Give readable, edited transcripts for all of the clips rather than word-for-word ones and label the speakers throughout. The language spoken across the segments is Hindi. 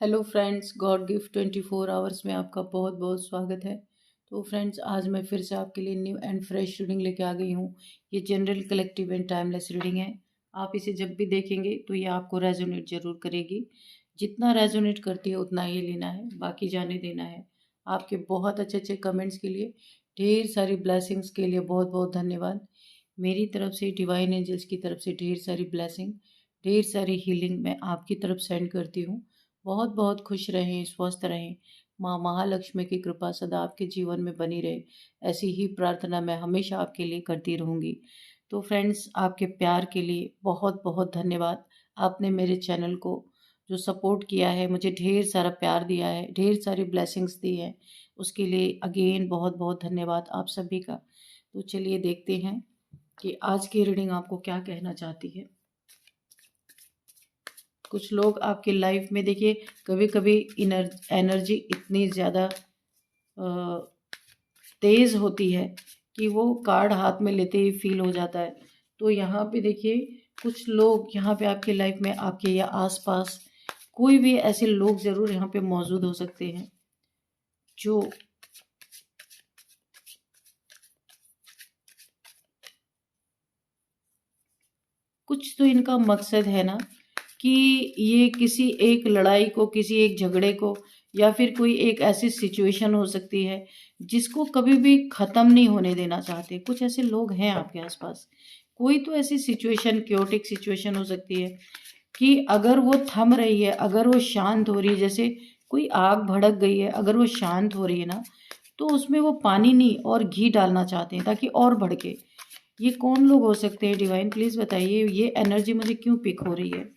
Speaker 1: Hello friends, God gift 24 hours में आपका बहुत बहुत स्वागत है। तो फ्रेंड्स, आज मैं फिर से आपके लिए न्यू एंड फ्रेश रीडिंग लेके आ गई हूँ। ये general, collective and timeless reading है। आप इसे जब भी देखेंगे तो ये आपको रेजोनेट जरूर करेगी। जितना रेजोनेट करती है उतना ही लेना है, बाकी जाने देना है। आपके बहुत अच्छे अच्छे कमेंट्स के लिए, ढेर सारी ब्लेसिंग्स के लिए बहुत बहुत धन्यवाद। मेरी तरफ से, डिवाइन एंजल्स की तरफ से ढेर सारी ब्लेसिंग, ढेर सारी हीलिंग मैं आपकी तरफ सेंड करती हूँ। बहुत बहुत खुश रहें, स्वस्थ रहें। माँ महालक्ष्मी की कृपा सदा आपके जीवन में बनी रहे, ऐसी ही प्रार्थना मैं हमेशा आपके लिए करती रहूँगी। तो फ्रेंड्स, आपके प्यार के लिए बहुत बहुत धन्यवाद। आपने मेरे चैनल को जो सपोर्ट किया है, मुझे ढेर सारा प्यार दिया है, ढेर सारी ब्लेसिंग्स दी है, उसके लिए अगेन बहुत बहुत धन्यवाद आप सभी का। तो चलिए देखते हैं कि आज की रीडिंग आपको क्या कहना चाहती है। कुछ लोग आपकी लाइफ में, देखिए, कभी कभी एनर्जी इतनी ज़्यादा तेज होती है कि वो कार्ड हाथ में लेते ही फील हो जाता है। तो यहाँ पे देखिए, कुछ लोग यहाँ पे आपकी लाइफ में, आपके या आसपास कोई भी ऐसे लोग ज़रूर यहाँ पे मौजूद हो सकते हैं जो कुछ तो इनका मकसद है ना कि ये किसी एक लड़ाई को, किसी एक झगड़े को, या फिर कोई एक ऐसी सिचुएशन हो सकती है जिसको कभी भी ख़त्म नहीं होने देना चाहते। कुछ ऐसे लोग हैं आपके आसपास। कोई तो ऐसी सिचुएशन, क्योटिक सिचुएशन हो सकती है कि अगर वो थम रही है, अगर वो शांत हो रही है, जैसे कोई आग भड़क गई है, अगर वो शांत हो रही है ना, तो उसमें वो पानी नहीं और घी डालना चाहते हैं ताकि और भड़के। ये कौन लोग हो सकते हैं डिवाइन, प्लीज़ बताइए। ये एनर्जी मुझे क्यों पिक हो रही है?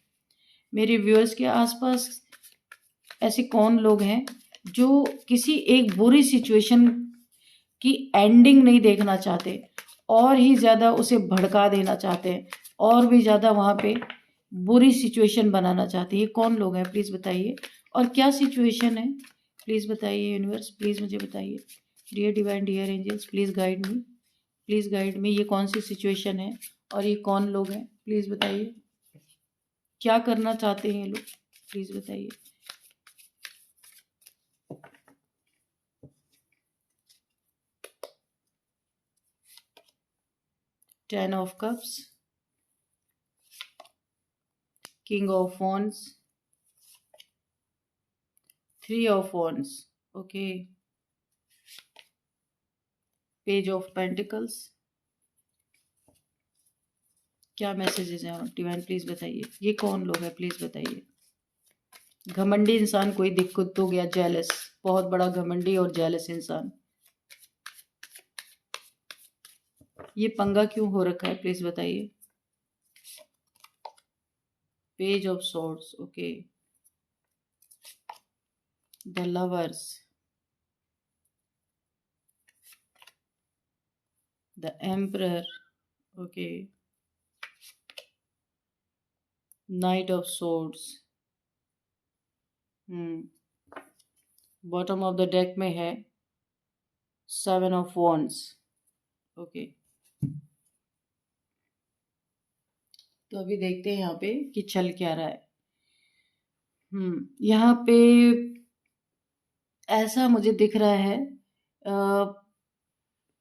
Speaker 1: मेरे व्यूअर्स के आसपास ऐसे कौन लोग हैं जो किसी एक बुरी सिचुएशन की एंडिंग नहीं देखना चाहते, और ही ज़्यादा उसे भड़का देना चाहते हैं, और भी ज़्यादा वहाँ पे बुरी सिचुएशन बनाना चाहते हैं? ये कौन लोग हैं, प्लीज़ बताइए। और क्या सिचुएशन है, प्लीज़ बताइए। यूनिवर्स, प्लीज़ मुझे बताइए। Dear divine, dear angels, please guide me, please guide me. ये कौन सी सिचुएशन है और ये कौन लोग हैं, प्लीज़ बताइए। क्या करना चाहते हैं ये लोग, प्लीज़ बताइए। Ten of cups, king of wands, three of wands, okay, page of pentacles. क्या मैसेजेस हैं डिवाइन, प्लीज़ बताइए। ये कौन लोग हैं, प्लीज़ बताइए। घमंडी इंसान कोई दिक्कत तो गया, जेलस, बहुत बड़ा घमंडी और जेलस इंसान। ये पंगा क्यों हो रखा है, प्लीज़ बताइए। Page of swords, okay, the lovers, the emperor, okay, night of swords. Bottom of the deck में है सेवन ऑफ वॉन्ड्स, ओके। तो अभी देखते हैं यहाँ पे कि चल क्या रहा है। यहाँ पे ऐसा मुझे दिख रहा है,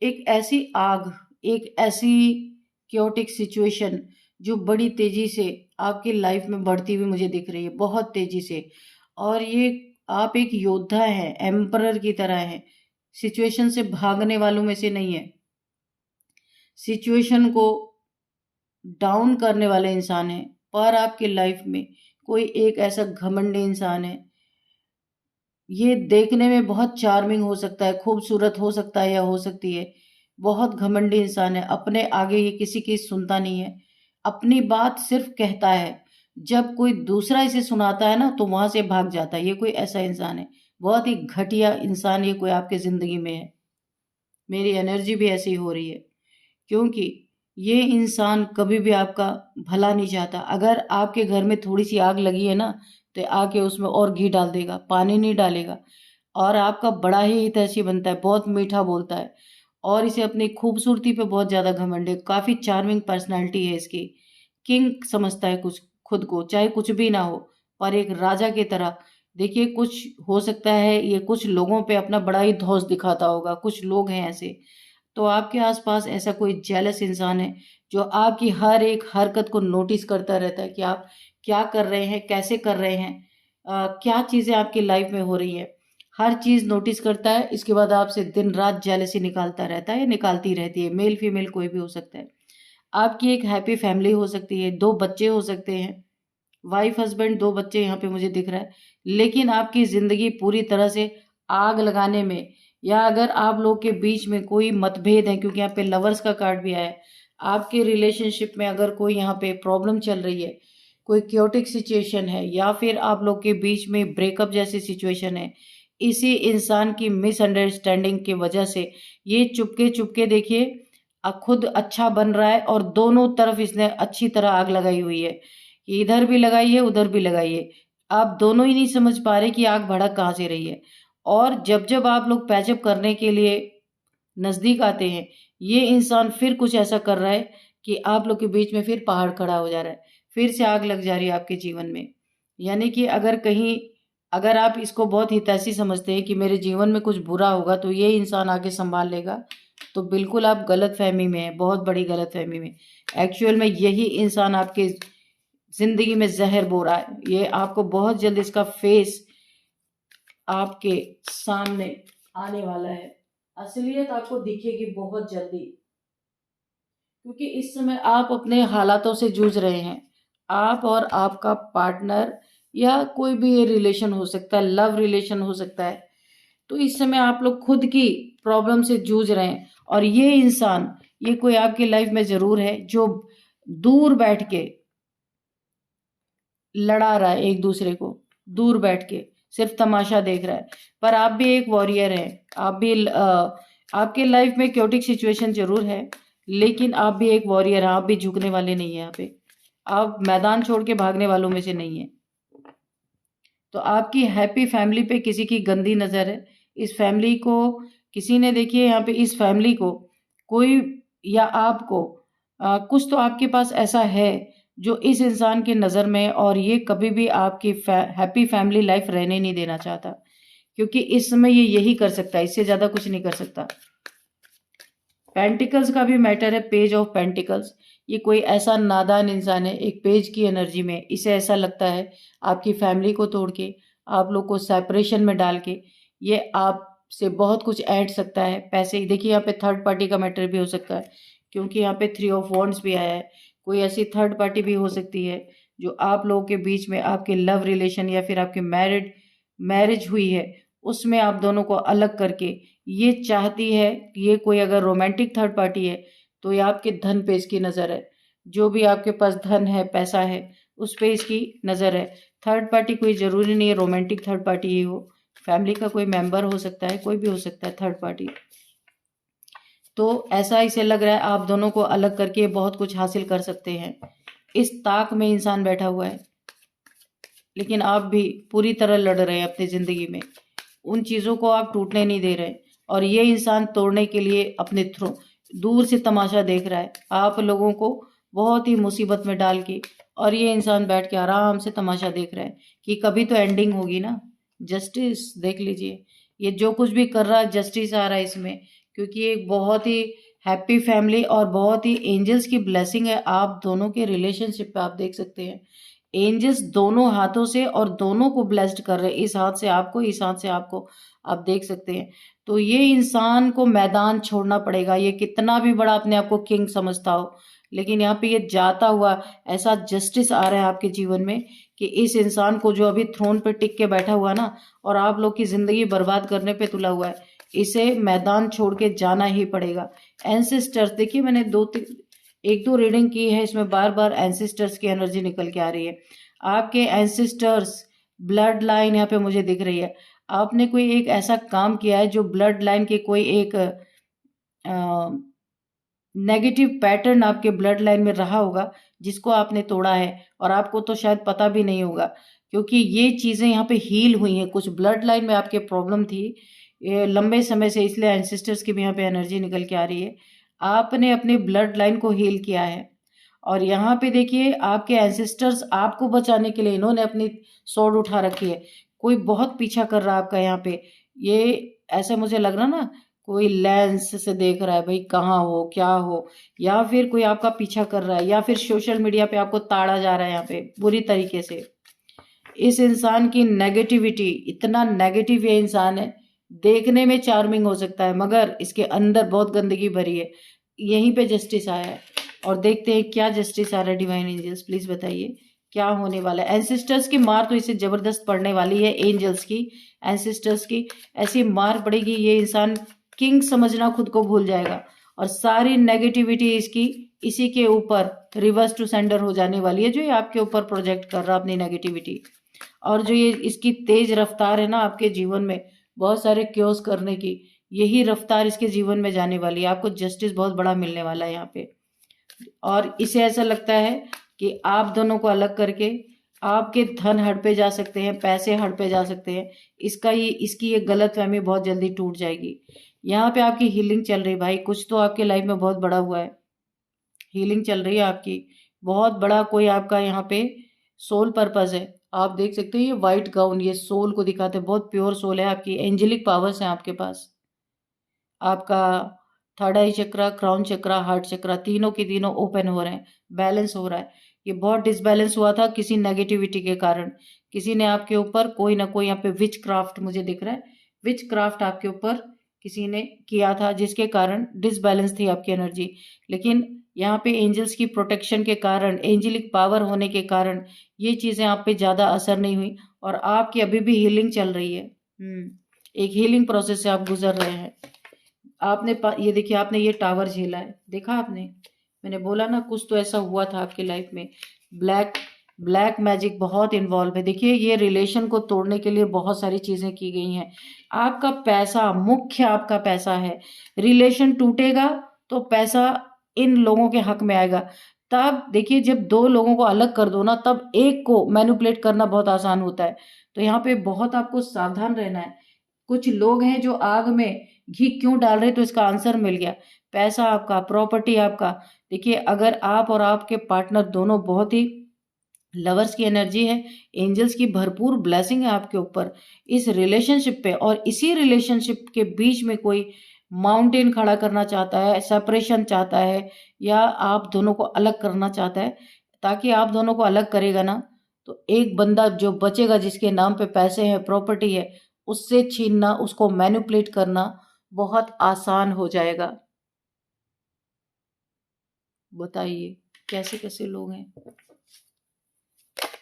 Speaker 1: एक ऐसी आग, एक ऐसी क्योटिक सिचुएशन जो बड़ी तेजी से आपकी लाइफ में बढ़ती हुई मुझे दिख रही है, बहुत तेजी से। और ये, आप एक योद्धा हैं, एम्परर की तरह हैं, सिचुएशन से भागने वालों में से नहीं है। सिचुएशन को डाउन करने वाले इंसान है, पर आपकी लाइफ में कोई एक ऐसा घमंडी इंसान है। ये देखने में बहुत चार्मिंग हो सकता है, खूबसूरत हो सकता है या हो सकती है, बहुत घमंडी इंसान है। अपने आगे ये किसी की सुनता नहीं है, अपनी बात सिर्फ कहता है। जब कोई दूसरा इसे सुनाता है ना, तो वहां से भाग जाता है। ये कोई ऐसा इंसान है, बहुत ही घटिया इंसान ये कोई आपके जिंदगी में है। मेरी एनर्जी भी ऐसी हो रही है, क्योंकि ये इंसान कभी भी आपका भला नहीं चाहता। अगर आपके घर में थोड़ी सी आग लगी है ना, तो आके उसमें और घी डाल देगा, पानी नहीं डालेगा। और आपका बड़ा ही हितैषी बनता है, बहुत मीठा बोलता है, और इसे अपनी खूबसूरती पे बहुत ज़्यादा घमंड है। काफ़ी चार्मिंग पर्सनैलिटी है इसकी। किंग समझता है कुछ खुद को, चाहे कुछ भी ना हो, पर एक राजा की तरह देखिए कुछ हो सकता है ये कुछ लोगों पे अपना बड़ा ही धौंस दिखाता होगा, कुछ लोग हैं ऐसे। तो आपके आसपास ऐसा कोई जेलस इंसान है जो आपकी हर एक हरकत को नोटिस करता रहता है कि आप क्या कर रहे हैं, कैसे कर रहे हैं, क्या चीज़ें आपकी लाइफ में हो रही है, हर चीज़ नोटिस करता है। इसके बाद आपसे दिन रात जेलसी निकालता रहता है या निकालती रहती है, मेल फीमेल कोई भी हो सकता है। आपकी एक हैप्पी फैमिली हो सकती है, 2 बच्चे हो सकते हैं, वाइफ हस्बैंड 2 बच्चे यहाँ पे मुझे दिख रहा है। लेकिन आपकी ज़िंदगी पूरी तरह से आग लगाने में, या अगर आप लोग के बीच में कोई मतभेद है, क्योंकि यहाँ पे लवर्स का कार्ड भी आया है, आपके रिलेशनशिप में अगर कोई यहाँ पे प्रॉब्लम चल रही है, कोई क्योटिक सिचुएशन है, या फिर आप लोग के बीच में ब्रेकअप जैसी सिचुएशन है, इसी इंसान की मिसअंडरस्टैंडिंग की वजह से ये चुपके चुपके देखिए खुद अच्छा बन रहा है, और दोनों तरफ इसने अच्छी तरह आग लगाई हुई है। इधर भी लगाई है, उधर भी लगाई है। आप दोनों ही नहीं समझ पा रहे कि आग भड़क कहाँ से रही है। और जब जब आप लोग पैचअप करने के लिए नज़दीक आते हैं, ये इंसान फिर कुछ ऐसा कर रहा है कि आप लोग के बीच में फिर पहाड़ खड़ा हो जा रहा है, फिर से आग लग जा रही है आपके जीवन में। यानी कि अगर आप इसको बहुत हितैषी समझते हैं कि मेरे जीवन में कुछ बुरा होगा तो ये इंसान आगे संभाल लेगा, तो बिल्कुल आप गलत फहमी में हैं, बहुत बड़ी गलत फहमी में। एक्चुअल में यही इंसान आपके जिंदगी में जहर बो रहा है। ये आपको बहुत जल्द इसका फेस आपके सामने आने वाला है, असलियत आपको दिखेगी बहुत जल्दी, क्योंकि इस समय आप अपने हालातों से जूझ रहे हैं। आप और आपका पार्टनर, या कोई भी ये रिलेशन हो सकता है, लव रिलेशन हो सकता है। तो इस समय आप लोग खुद की प्रॉब्लम से जूझ रहे हैं, और ये इंसान, ये कोई आपकी लाइफ में जरूर है जो दूर बैठ के लड़ा रहा है, एक दूसरे को दूर बैठ के सिर्फ तमाशा देख रहा है। पर आप भी एक वॉरियर हैं, आप भी आपके लाइफ में क्योटिक सिचुएशन जरूर है, लेकिन आप भी एक वॉरियर हैं, आप भी झुकने वाले नहीं हैं। यहाँ पे आप मैदान छोड़ के भागने वालों में से नहीं है। तो आपकी हैप्पी फैमिली पे किसी की गंदी नज़र है। इस फैमिली को किसी ने, देखिए यहाँ पे इस फैमिली को कोई, या आपको कुछ तो आपके पास ऐसा है जो इस इंसान की नज़र में, और ये कभी भी आपकी हैप्पी फैमिली लाइफ रहने नहीं देना चाहता, क्योंकि इस समय ये यही कर सकता है, इससे ज़्यादा कुछ नहीं कर सकता। पेंटिकल्स का भी मैटर है, पेज ऑफ पेंटिकल्स। ये कोई ऐसा नादान इंसान है, एक पेज की एनर्जी में इसे ऐसा लगता है आपकी फैमिली को तोड़ के, आप लोग को सेपरेशन में डाल के, ये आपसे बहुत कुछ ऐंठ सकता है। पैसे, देखिए यहाँ पे थर्ड पार्टी का मैटर भी हो सकता है, क्योंकि यहाँ पे 3 ऑफ वॉन्ड्स भी आया है। कोई ऐसी थर्ड पार्टी भी हो सकती है जो आप लोगों के बीच में, आपके लव रिलेशन या फिर आपके मैरिज हुई है, उसमें आप दोनों को अलग करके ये चाहती है कि ये कोई अगर रोमांटिक थर्ड पार्टी है तो ये आपके धन पे इसकी नज़र है। जो भी आपके पास धन है, पैसा है, उस पे इसकी नज़र है। थर्ड पार्टी कोई ज़रूरी नहीं है रोमांटिक थर्ड पार्टी ही हो, फैमिली का कोई मेंबर हो सकता है, कोई भी हो सकता है थर्ड पार्टी। तो ऐसा इसे लग रहा है आप दोनों को अलग करके बहुत कुछ हासिल कर सकते हैं। इस ताक में इंसान बैठा हुआ है, लेकिन आप भी पूरी तरह लड़ रहे हैं अपनी ज़िंदगी में। उन चीज़ों को आप टूटने नहीं दे रहे, और ये इंसान तोड़ने के लिए अपने थ्रू दूर से तमाशा देख रहा है, आप लोगों को बहुत ही मुसीबत में डाल के। और ये इंसान बैठ के आराम से तमाशा देख रहा है कि कभी तो एंडिंग होगी ना। जस्टिस देख लीजिए, ये जो कुछ भी कर रहा है जस्टिस आ रहा है इसमें, क्योंकि एक बहुत ही हैप्पी फैमिली और बहुत ही एंजल्स की ब्लेसिंग है आप दोनों के रिलेशनशिप पे। आप देख सकते हैं एंजल्स दोनों हाथों से और दोनों को ब्लेस्ड कर रहे हैं, इस हाथ से आपको, इस हाथ से आपको, आप देख सकते हैं। तो ये इंसान को मैदान छोड़ना पड़ेगा, ये कितना भी बड़ा अपने आप को किंग समझता हो, लेकिन यहाँ पे ये जाता हुआ ऐसा जस्टिस आ रहा है आपके जीवन में कि इस इंसान को, जो अभी थ्रोन पे टिक के बैठा हुआ ना और आप लोग की जिंदगी बर्बाद करने पे तुला हुआ है, इसे मैदान छोड़ के जाना ही पड़ेगा। एंसेस्टर्स, देखिए मैंने 1-2 रीडिंग की है, इसमें बार बार एंसेस्टर्स की एनर्जी निकल के आ रही है। आपके एंसेस्टर्स, ब्लड लाइन यहाँ पे मुझे दिख रही है। आपने कोई एक ऐसा काम किया है जो ब्लड लाइन के कोई एक नेगेटिव पैटर्न आपके ब्लड लाइन में रहा होगा, जिसको आपने तोड़ा है, और आपको तो शायद पता भी नहीं होगा, क्योंकि ये चीज़ें यहाँ पे हील हुई हैं। कुछ ब्लड लाइन में आपके प्रॉब्लम थी ये लंबे समय से, इसलिए एंसेस्टर्स की भी यहाँ पे एनर्जी निकल के आ रही है। आपने अपने ब्लड लाइन को हील किया है, और यहाँ पे देखिए आपके एंसेस्टर्स आपको बचाने के लिए इन्होंने अपनी स्वॉर्ड उठा रखी है, कोई बहुत पीछा कर रहा है आपका यहाँ पे। ये ऐसा मुझे लग रहा ना, कोई लेंस से देख रहा है भाई कहाँ हो क्या हो, या फिर कोई आपका पीछा कर रहा है, या फिर सोशल मीडिया पे आपको ताड़ा जा रहा है यहाँ पे बुरी तरीके से। इस इंसान की नेगेटिविटी, इतना नेगेटिव ये इंसान है, देखने में चार्मिंग हो सकता है मगर इसके अंदर बहुत गंदगी भरी है। यहीं पे जस्टिस आया है और देखते हैं क्या जस्टिस आ रहा है। डिवाइन एंजल्स प्लीज बताइए क्या होने वाला है। एंसिस्टर्स की मार तो इसे जबरदस्त पड़ने वाली है, एंजल्स की, एंसिस्टर्स की ऐसी मार पड़ेगी, ये इंसान किंग समझना खुद को भूल जाएगा और सारी नेगेटिविटी इसकी इसी के ऊपर रिवर्स टू सेंडर हो जाने वाली है, जो ये आपके ऊपर प्रोजेक्ट कर रहा अपनी नेगेटिविटी। और जो ये इसकी तेज रफ्तार है ना आपके जीवन में बहुत सारे क्योस करने की, यही रफ्तार इसके जीवन में जाने वाली है। आपको जस्टिस बहुत बड़ा मिलने वाला है यहाँ पे। और इसे ऐसा लगता है कि आप दोनों को अलग करके आपके धन हड़पे जा सकते हैं, पैसे हड़पे जा सकते हैं। इसकी ये गलत फहमी बहुत जल्दी टूट जाएगी। यहाँ पे आपकी हीलिंग चल रही भाई, कुछ तो आपके लाइफ में बहुत बड़ा हुआ है, हीलिंग चल रही है आपकी बहुत बड़ा। कोई आपका यहाँ पे सोल पर्पस है। आप देख सकते हैं ये व्हाइट गाउन ये सोल को दिखाते हैं, बहुत प्योर सोल है आपकी, एंजेलिक पावर्स हैं आपके पास। आपका थर्ड आई चक्रा, क्राउन चक्रा, हार्ट चक्रा, तीनों के तीनों ओपन हो रहे हैं, बैलेंस हो रहा है। ये बहुत डिसबैलेंस हुआ था किसी नेगेटिविटी के कारण। किसी ने आपके ऊपर कोई ना कोई यहाँ पे विच क्राफ्ट मुझे दिख रहा है, विच क्राफ्ट आपके ऊपर किसी ने किया था जिसके कारण डिसबैलेंस थी आपकी एनर्जी। लेकिन यहाँ पे एंजल्स की प्रोटेक्शन के कारण, एंजेलिक पावर होने के कारण ये चीज़ें आप पे ज़्यादा असर नहीं हुई और आपकी अभी भी हीलिंग चल रही है। एक हीलिंग प्रोसेस से आप गुजर रहे हैं। आपने ये देखिए, आपने ये टावर झेला है, देखा आपने, मैंने बोला ना कुछ तो ऐसा हुआ था आपकी लाइफ में। ब्लैक ब्लैक मैजिक बहुत इन्वॉल्व है। देखिए ये रिलेशन को तोड़ने के लिए बहुत सारी चीज़ें की गई हैं। आपका पैसा, मुख्य आपका पैसा है। रिलेशन टूटेगा तो पैसा इन लोगों के हक में आएगा। तब देखिए जब दो लोगों को अलग कर दो ना, तब एक को मैनिपुलेट करना बहुत आसान होता है। तो यहाँ पे बहुत आपको सावधान रहना है। कुछ लोग हैं जो आग में घी क्यों डाल रहे, तो इसका आंसर मिल गया। पैसा आपका, प्रॉपर्टी आपका। देखिए अगर आप और आपके पार्टनर दोनों बहुत ही लवर्स की एनर्जी है, एंजल्स की भरपूर ब्लेसिंग है आपके ऊपर इस रिलेशनशिप पे, और इसी रिलेशनशिप के बीच में कोई माउंटेन खड़ा करना चाहता है, सेपरेशन चाहता है, या आप दोनों को अलग करना चाहता है, ताकि आप दोनों को अलग करेगा ना तो एक बंदा जो बचेगा जिसके नाम पे पैसे हैं, प्रॉपर्टी है, उससे छीनना, उसको मैनिपुलेट करना बहुत आसान हो जाएगा। बताइए कैसे कैसे लोग हैं।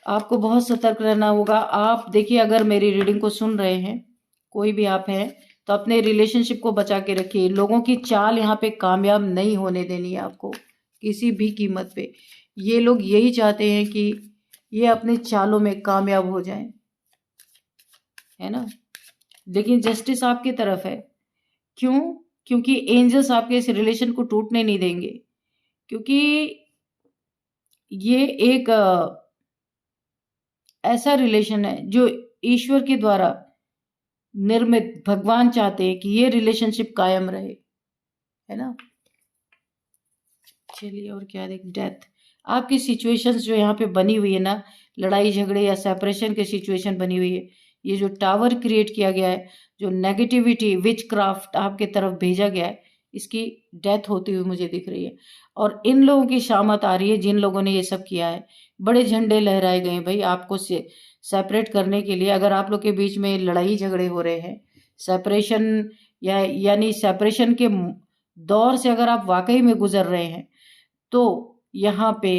Speaker 1: आपको बहुत सतर्क रहना होगा। आप देखिए अगर मेरी रीडिंग को सुन रहे हैं, कोई भी आप हैं, तो अपने रिलेशनशिप को बचा के रखिए। लोगों की चाल यहाँ पे कामयाब नहीं होने देनी है आपको किसी भी कीमत पे। ये लोग यही चाहते हैं कि ये अपनी चालों में कामयाब हो जाएं, है ना। लेकिन जस्टिस आपकी तरफ है। क्यों? क्योंकि एंजल्स आपके इस रिलेशन को टूटने नहीं देंगे। क्योंकि ये एक ऐसा रिलेशन है जो ईश्वर के द्वारा निर्मित, भगवान चाहते हैं कि ये रिलेशनशिप कायम रहे, है ना। चलिए और क्या देख, डेथ। आपकी सिचुएशंस जो यहाँ पे बनी हुई है ना, लड़ाई झगड़े या सेपरेशन की सिचुएशन बनी हुई है, ये जो टावर क्रिएट किया गया है, जो नेगेटिविटी, विच क्राफ्ट आपके तरफ भेजा गया है, इसकी डेथ होती हुई मुझे दिख रही है। और इन लोगों की शामत आ रही है जिन लोगों ने ये सब किया है। बड़े झंडे लहराए गए भाई आपको सेपरेट करने के लिए। अगर आप लोग के बीच में लड़ाई झगड़े हो रहे हैं, सेपरेशन यानी सेपरेशन के दौर से अगर आप वाकई में गुजर रहे हैं, तो यहाँ पे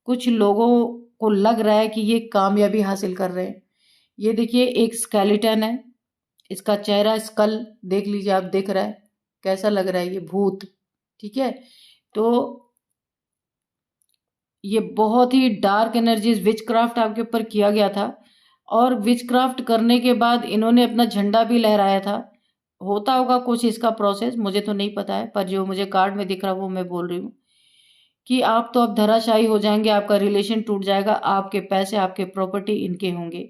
Speaker 1: कुछ लोगों को लग रहा है कि ये कामयाबी हासिल कर रहे हैं। ये देखिए एक स्केलेटन है, इसका चेहरा स्कल देख लीजिए आप, दिख रहा है कैसा लग रहा है, ये भूत, ठीक है। तो ये बहुत ही डार्क एनर्जीज, विचक्राफ्ट आपके ऊपर किया गया था, और विचक्राफ्ट करने के बाद इन्होंने अपना झंडा भी लहराया था। होता होगा कुछ इसका प्रोसेस, मुझे तो नहीं पता है, पर जो मुझे कार्ड में दिख रहा है वो मैं बोल रही हूँ कि आप तो अब धराशायी हो जाएंगे, आपका रिलेशन टूट जाएगा, आपके पैसे, आपके प्रॉपर्टी इनके होंगे।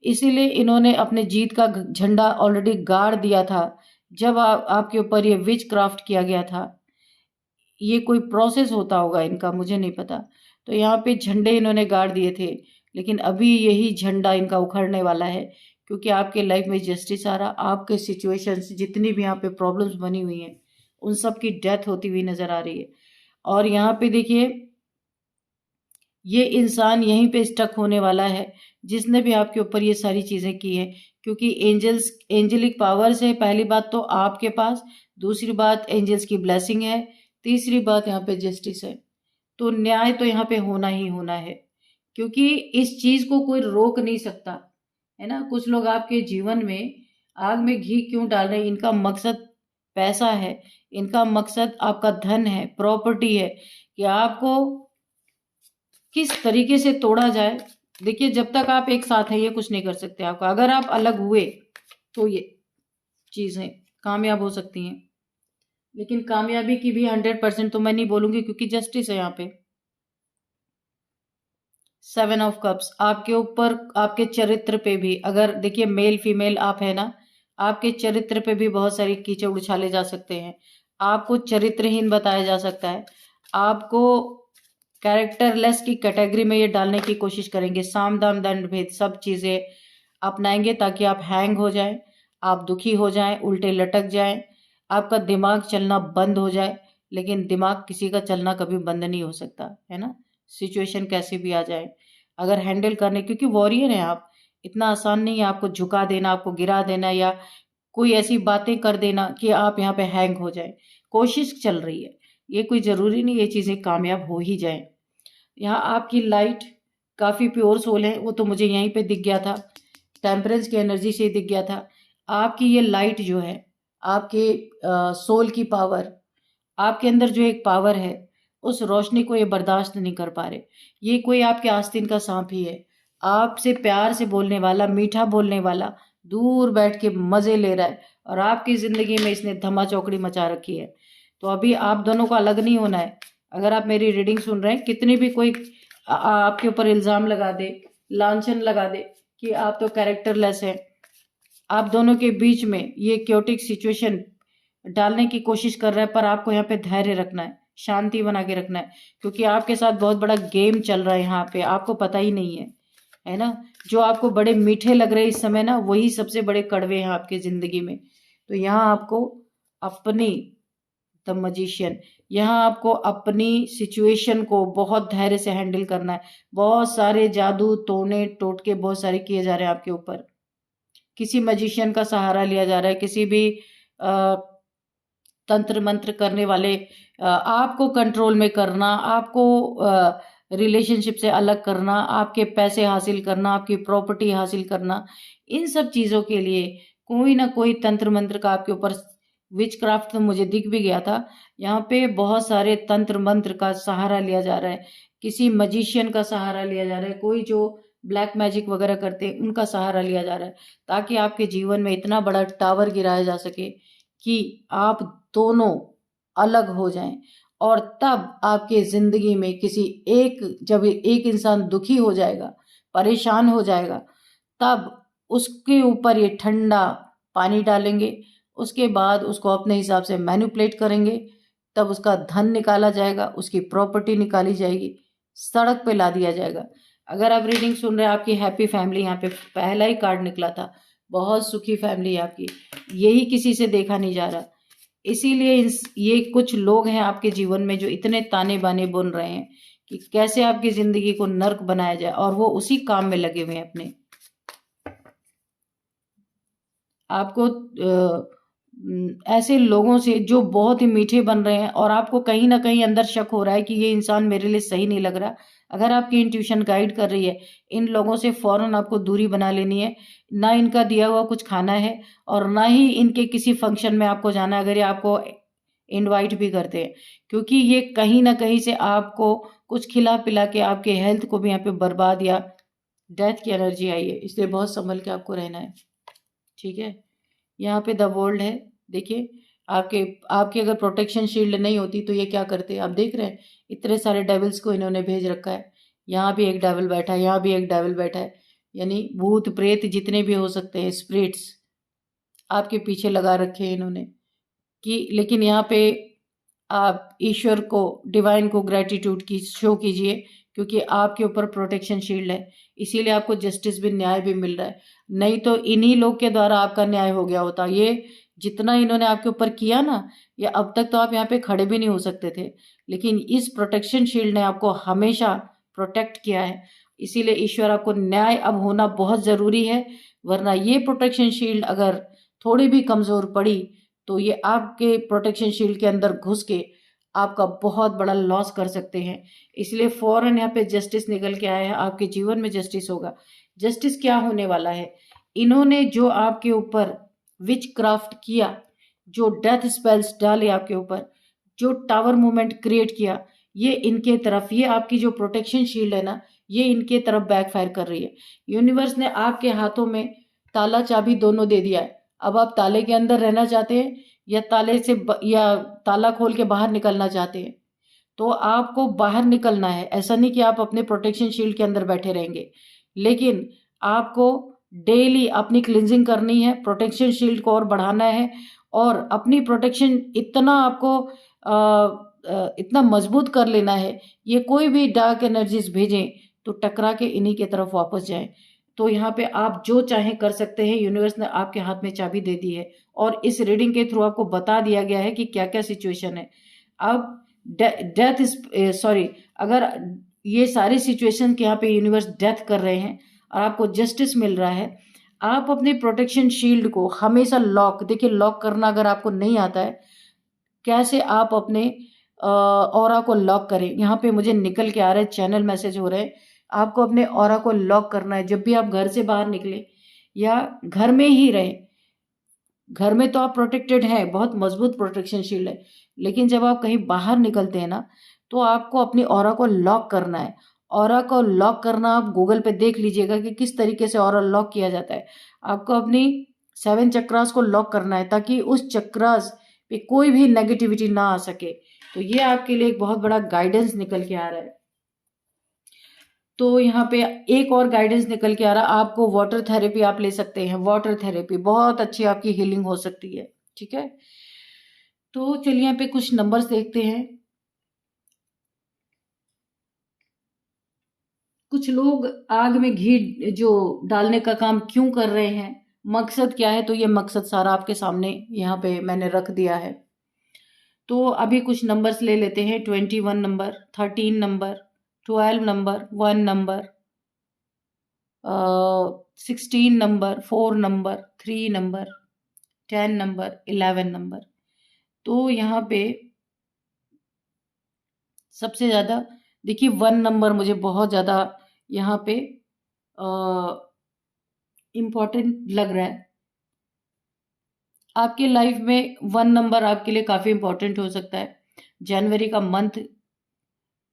Speaker 1: इसीलिए इन्होंने अपने जीत का झंडा ऑलरेडी गाड़ दिया था जब आपके ऊपर ये विच क्राफ्ट किया गया था। ये कोई प्रोसेस होता होगा इनका, मुझे नहीं पता। तो यहाँ पे झंडे इन्होंने गाड़ दिए थे, लेकिन अभी यही झंडा इनका उखड़ने वाला है, क्योंकि आपके लाइफ में जस्टिस आ रहा। आपके सिचुएशंस जितनी भी यहाँ पे प्रॉब्लम्स बनी हुई हैं उन सब की डेथ होती हुई नजर आ रही है। और यहाँ पे देखिए, ये इंसान यहीं पे स्टक होने वाला है जिसने भी आपके ऊपर ये सारी चीज़ें की हैं, क्योंकि एंजलिक पावर्स है पहली बात तो आपके पास, दूसरी बात एंजल्स की ब्लेसिंग है, तीसरी बात यहाँ पे जस्टिस है। तो न्याय तो यहाँ पे होना ही होना है, क्योंकि इस चीज़ को कोई रोक नहीं सकता, है ना। कुछ लोग आपके जीवन में आग में घी क्यों डाल रहे हैं? इनका मकसद पैसा है, इनका मकसद आपका धन है, प्रॉपर्टी है, कि आपको किस तरीके से तोड़ा जाए। देखिए, जब तक आप एक साथ हैं ये कुछ नहीं कर सकते आपका। अगर आप अलग हुए तो ये चीज़ें कामयाब हो सकती हैं, लेकिन कामयाबी की भी 100% तो मैं नहीं बोलूंगी, क्योंकि जस्टिस है यहाँ पे। 7 ऑफ कप्स आपके ऊपर, आपके चरित्र पे भी, अगर देखिए मेल फीमेल आप है ना, आपके चरित्र पे भी बहुत सारी कीचड़ उछाले जा सकते हैं, आपको चरित्रहीन बताया जा सकता है, आपको कैरेक्टरलेस की कैटेगरी में ये डालने की कोशिश करेंगे। साम दाम दंड भेद सब चीज़ें अपनाएंगे ताकि आप हैंग हो जाएं, आप दुखी हो जाएं, उल्टे लटक जाएं, आपका दिमाग चलना बंद हो जाए। लेकिन दिमाग किसी का चलना कभी बंद नहीं हो सकता, है ना। सिचुएशन कैसी भी आ जाए, अगर हैंडल करने, क्योंकि वॉरियर हैं आप, इतना आसान नहीं है आपको झुका देना, आपको गिरा देना, या कोई ऐसी बातें कर देना कि आप यहाँ पे हैंग हो जाए। कोशिश चल रही है, ये कोई ज़रूरी नहीं ये चीज़ें कामयाब हो ही जाए। यहाँ आपकी लाइट काफ़ी प्योर सोल है, वो तो मुझे यहीं पे दिख गया था, टेम्परेंस की एनर्जी से दिख गया था। आपकी ये लाइट जो है, आपके सोल की पावर, आपके अंदर जो एक पावर है, उस रोशनी को ये बर्दाश्त नहीं कर पा रहे। ये कोई आपके आस्तीन का सांप ही है, आपसे प्यार से बोलने वाला, मीठा बोलने वाला, दूर बैठ के मज़े ले रहा है, और आपकी ज़िंदगी में इसने धमा चौकड़ी मचा रखी है। तो अभी आप दोनों को अलग नहीं होना है। अगर आप मेरी रीडिंग सुन रहे हैं, कितनी भी कोई आपके ऊपर इल्ज़ाम लगा दे, लांछन लगा दे कि आप तो कैरेक्टरलेस हैं, आप दोनों के बीच में ये क्योटिक सिचुएशन डालने की कोशिश कर रहा है, पर आपको यहाँ पे धैर्य रखना है, शांति बना के रखना है, क्योंकि आपके साथ बहुत बड़ा गेम चल रहा है यहाँ पे, आपको पता ही नहीं है ना। जो आपको बड़े मीठे लग रहे हैं इस समय ना, वही सबसे बड़े कड़वे हैं आपकी जिंदगी में। तो यहाँ आपको अपनी द मजिशियन, यहाँ आपको अपनी सिचुएशन को बहुत धैर्य से हैंडल करना है। बहुत सारे जादू टोने टोटके बहुत सारे किए जा रहे हैं आपके ऊपर, किसी मजिशियन का सहारा लिया जा रहा है, किसी भी तंत्र मंत्र करने वाले आपको कंट्रोल में करना, आपको रिलेशनशिप से अलग करना, आपके पैसे हासिल करना, आपकी प्रॉपर्टी हासिल करना, इन सब चीज़ों के लिए कोई ना कोई तंत्र मंत्र का आपके ऊपर, विच क्राफ्ट तो मुझे दिख भी गया था। यहाँ पे बहुत सारे तंत्र मंत्र का सहारा लिया जा रहा है, किसी मजिशियन का सहारा लिया जा रहा है, कोई जो ब्लैक मैजिक वगैरह करते हैं उनका सहारा लिया जा रहा है, ताकि आपके जीवन में इतना बड़ा टावर गिराया जा सके कि आप दोनों अलग हो जाएं। और तब आपके ज़िंदगी में किसी एक, जब एक इंसान दुखी हो जाएगा, परेशान हो जाएगा, तब उसके ऊपर ये ठंडा पानी डालेंगे, उसके बाद उसको अपने हिसाब से मैनिपुलेट करेंगे, तब उसका धन निकाला जाएगा, उसकी प्रॉपर्टी निकाली जाएगी, सड़क पे ला दिया जाएगा। अगर आप रीडिंग सुन रहे हैं, आपकी हैप्पी फैमिली, यहाँ पे पहला ही कार्ड निकला था, बहुत सुखी फैमिली है आपकी, यही किसी से देखा नहीं जा रहा। इसीलिए ये कुछ लोग हैं आपके जीवन में जो इतने ताने बाने बुन रहे हैं कि कैसे आपकी जिंदगी को नर्क बनाया जाए, और वो उसी काम में लगे हुए हैं अपने। आपको ऐसे लोगों से जो बहुत ही मीठे बन रहे हैं, और आपको कहीं ना कहीं अंदर शक हो रहा है कि ये इंसान मेरे लिए सही नहीं लग रहा, अगर आपकी इंट्यूशन गाइड कर रही है, इन लोगों से फौरन आपको दूरी बना लेनी है। ना इनका दिया हुआ कुछ खाना है, और ना ही इनके किसी फंक्शन में आपको जाना है, अगर ये आपको इनवाइट भी करते हैं, क्योंकि ये कहीं ना कहीं से आपको कुछ खिला पिला के आपके हेल्थ को भी यहाँ पे बर्बाद या डेथ की एनर्जी आई है, इसलिए बहुत संभल के आपको रहना है, ठीक है। यहाँ पे द वर्ल्ड है, देखिए आपके आपकी अगर प्रोटेक्शन शील्ड नहीं होती तो ये क्या करते, आप देख रहे हैं इतने सारे डेविल्स को इन्होंने भेज रखा है। यहाँ भी एक डेविल बैठा है, यहाँ भी एक डेविल बैठा है, यानी भूत प्रेत जितने भी हो सकते हैं, स्पिरिट्स आपके पीछे लगा रखे हैं इन्होंने। कि लेकिन यहाँ पे आप ईश्वर को, डिवाइन को ग्रेटिट्यूड की शो कीजिए, क्योंकि आपके ऊपर प्रोटेक्शन शील्ड है। इसीलिए आपको जस्टिस भी, न्याय भी मिल रहा है। नहीं तो इन्हीं लोग के द्वारा आपका न्याय हो गया होता। ये जितना इन्होंने आपके ऊपर किया ना, ये अब तक तो आप यहाँ पे खड़े भी नहीं हो सकते थे। लेकिन इस प्रोटेक्शन शील्ड ने आपको हमेशा प्रोटेक्ट किया है। इसीलिए ईश्वर, आपको न्याय अब होना बहुत ज़रूरी है। वरना ये प्रोटेक्शन शील्ड अगर थोड़ी भी कमज़ोर पड़ी तो ये आपके प्रोटेक्शन शील्ड के अंदर घुस के आपका बहुत बड़ा लॉस कर सकते हैं। इसलिए फौरन यहाँ पे जस्टिस निकल के आया है, आपके जीवन में जस्टिस होगा। जस्टिस क्या होने वाला है? इन्होंने जो आपके ऊपर विच क्राफ्ट किया, जो डेथ स्पेल्स डाले आपके ऊपर, जो टावर मूवमेंट क्रिएट किया, ये इनके तरफ, ये आपकी जो प्रोटेक्शन शील्ड है ना, ये इनके तरफ बैकफायर कर रही है। यूनिवर्स ने आपके हाथों में ताला चाबी दोनों दे दिया है। अब आप ताले के अंदर रहना चाहते हैं या या ताला खोल के बाहर निकलना चाहते हैं? तो आपको बाहर निकलना है। ऐसा नहीं कि आप अपने प्रोटेक्शन शील्ड के अंदर बैठे रहेंगे, लेकिन आपको डेली अपनी क्लिनजिंग करनी है, प्रोटेक्शन शील्ड को और बढ़ाना है, और अपनी प्रोटेक्शन इतना आपको इतना मजबूत कर लेना है, ये कोई भी डार्क एनर्जीज भेजें तो टकरा के इन्हीं के तरफ वापस जाएं। तो यहाँ पे आप जो चाहें कर सकते हैं। यूनिवर्स ने आपके हाथ में चाबी दे दी है और इस रीडिंग के थ्रू आपको बता दिया गया है कि क्या क्या सिचुएशन है। अब डेथ सॉरी, अगर ये सारी सिचुएशन के यहाँ पे यूनिवर्स डेथ कर रहे हैं और आपको जस्टिस मिल रहा है, आप अपने प्रोटेक्शन शील्ड को हमेशा लॉक, देखिए लॉक करना अगर आपको नहीं आता है, कैसे आप अपने ऑरा को लॉक करें। यहाँ पे मुझे निकल के आ रहे हैं, चैनल मैसेज हो रहे हैं। आपको अपने ऑरा को लॉक करना है। जब भी आप घर से बाहर निकले या घर में ही रहे, घर में तो आप प्रोटेक्टेड हैं, बहुत मजबूत प्रोटेक्शन शील्ड है, लेकिन जब आप कहीं बाहर निकलते हैं ना, तो आपको अपनी ऑरा को लॉक करना है। ऑरा को लॉक करना आप गूगल पे देख लीजिएगा कि किस तरीके से ऑरा लॉक किया जाता है। आपको अपनी 7 चक्रास को लॉक करना है ताकि उस चक्रास पे कोई भी नेगेटिविटी ना आ सके। तो ये आपके लिए एक बहुत बड़ा गाइडेंस निकल के आ रहा है। तो यहाँ पे एक और गाइडेंस निकल के आ रहा है, आपको वाटर थेरेपी आप ले सकते हैं। वाटर थेरेपी बहुत अच्छी आपकी हीलिंग हो सकती है। ठीक है, तो चलिए यहाँ पे कुछ नंबर्स देखते हैं। कुछ लोग आग में घी जो डालने का काम क्यों कर रहे हैं, मकसद क्या है, तो ये मकसद सारा आपके सामने यहाँ पे मैंने रख दिया है। तो अभी कुछ नंबर्स ले लेते हैं। 21 number, 13 number, 12 number, 1 number, 16 number, 4 number, 3 number, 10 number, 11 number. तो यहाँ पे सबसे ज़्यादा देखिए 1 नंबर मुझे बहुत ज़्यादा यहाँ पे इम्पॉर्टेंट लग रहा है। आपके लाइफ में 1 नंबर आपके लिए काफ़ी इम्पोर्टेंट हो सकता है। जनवरी का मंथ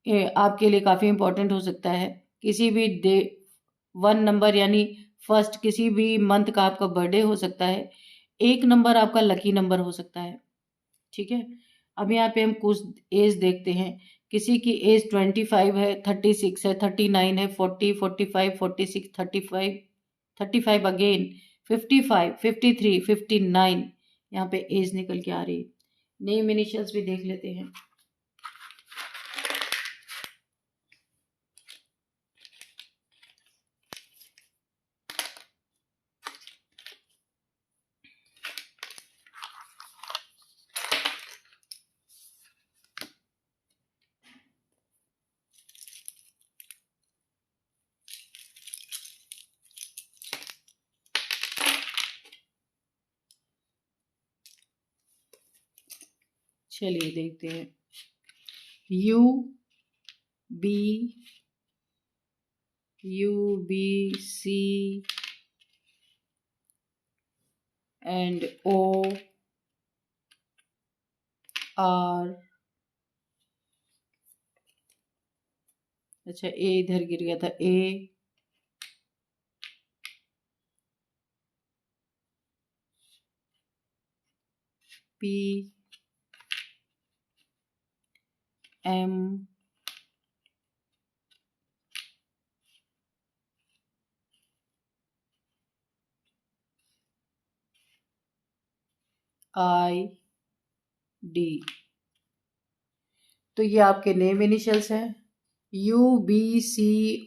Speaker 1: आपके लिए काफ़ी इम्पोर्टेंट हो सकता है। किसी भी डे 1 नंबर यानी फर्स्ट, किसी भी मंथ का आपका बर्थडे हो सकता है। 1 नंबर आपका लकी नंबर हो सकता है। ठीक है, अब यहाँ पे हम कुछ एज देखते हैं। किसी की एज 25 है, 36 है, 39 है, 40, 45, 46, 35, 35 अगेन, 55, 53, 59। यहाँ पे एज निकल के आ रही है। नेम इनिशियल्स भी देख लेते हैं। चलिए देखते हैं। U B C and O R, अच्छा ए इधर गिर गया था, A P M I D. तो ये आपके नेम इनिशियल्स हैं। UBCORAPMID।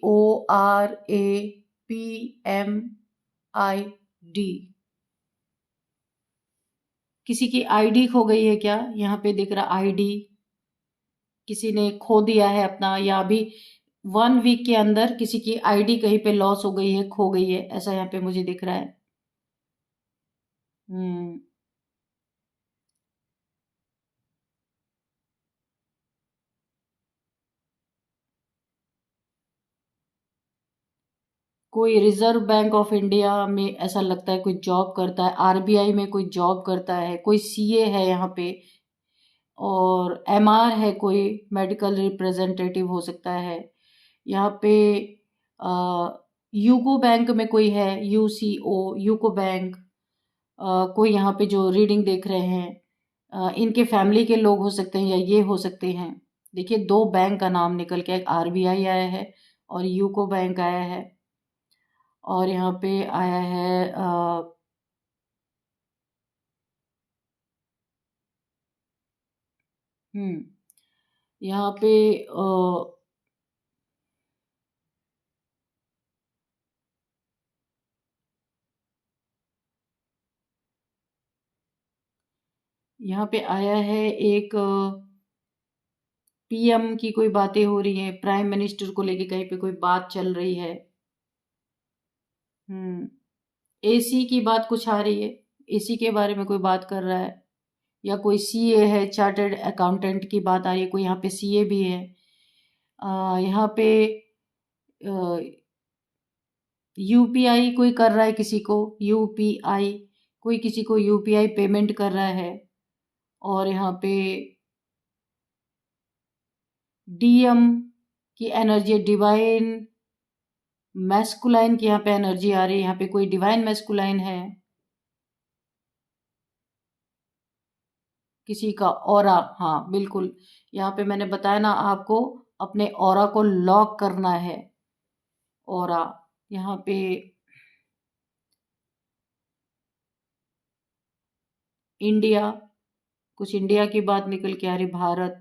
Speaker 1: किसी की आईडी खो गई है क्या? यहाँ पे दिख रहा आईडी, किसी ने खो दिया है अपना, या अभी 1 वीक के अंदर किसी की आईडी कहीं पे लॉस हो गई है, खो गई है, ऐसा यहाँ पे मुझे दिख रहा है। हम्म कोई रिजर्व बैंक ऑफ इंडिया में ऐसा लगता है कोई जॉब करता है, आरबीआई में कोई जॉब करता है, कोई सीए है यहाँ पे, और एमआर है, कोई मेडिकल रिप्रेजेंटेटिव हो सकता है यहाँ पे। यूको बैंक में कोई है, यूसीओ, यूको बैंक। कोई यहाँ पे जो रीडिंग देख रहे हैं, इनके फैमिली के लोग हो सकते हैं या ये हो सकते हैं। देखिए, 2 बैंक का नाम निकल के, एक आरबीआई आया है और यूको बैंक आया है, और यहाँ पे आया है हम्म यहाँ पे यहाँ पे आया है एक पीएम की कोई बातें हो रही हैं, प्राइम मिनिस्टर को लेके कहीं पे कोई बात चल रही है। हम्म एसी की बात कुछ आ रही है, एसी के बारे में कोई बात कर रहा है, या कोई सीए है, चार्टर्ड अकाउंटेंट की बात आ रही है, कोई यहाँ पे सीए भी है। यहाँ पे यूपीआई कोई कर रहा है किसी को, यूपीआई, कोई किसी को यूपीआई पेमेंट कर रहा है। और यहाँ पे डीएम की एनर्जी, डिवाइन मैस्कुलाइन की यहाँ पे एनर्जी आ रही है, यहाँ पे कोई डिवाइन मैस्कुलाइन है, किसी का ऑरा। हाँ बिल्कुल, यहाँ पे मैंने बताया ना आपको, अपने ऑरा को लॉक करना है। ऑरा, यहाँ पे इंडिया, कुछ इंडिया की बात निकल के आ रही, भारत।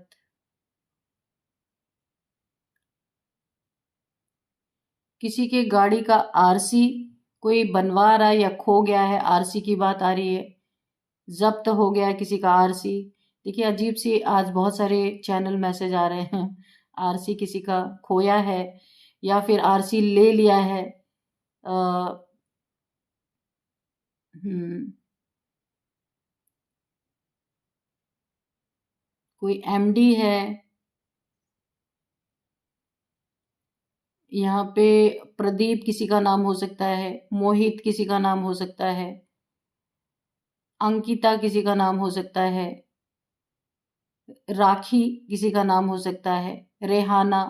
Speaker 1: किसी के गाड़ी का आरसी कोई बनवा रहा है या खो गया है, आरसी की बात आ रही है, जब्त हो गया है किसी का आरसी। देखिए, अजीब सी आज बहुत सारे चैनल मैसेज आ रहे हैं, आरसी किसी का खोया है या फिर आरसी ले लिया है। आ, हम्म कोई एमडी है यहाँ पे, प्रदीप किसी का नाम हो सकता है, मोहित किसी का नाम हो सकता है, अंकिता किसी का नाम हो सकता है, राखी किसी का नाम हो सकता है, रेहाना।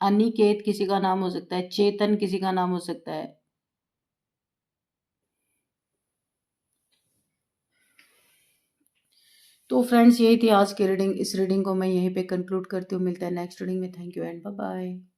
Speaker 1: अनिकेत किसी का नाम हो सकता है, चेतन किसी का नाम हो सकता है। तो फ्रेंड्स, यही थी आज की रीडिंग। इस रीडिंग को मैं यहीं पे कंक्लूड करती हूँ। मिलता है नेक्स्ट रीडिंग में। Thank you and bye bye.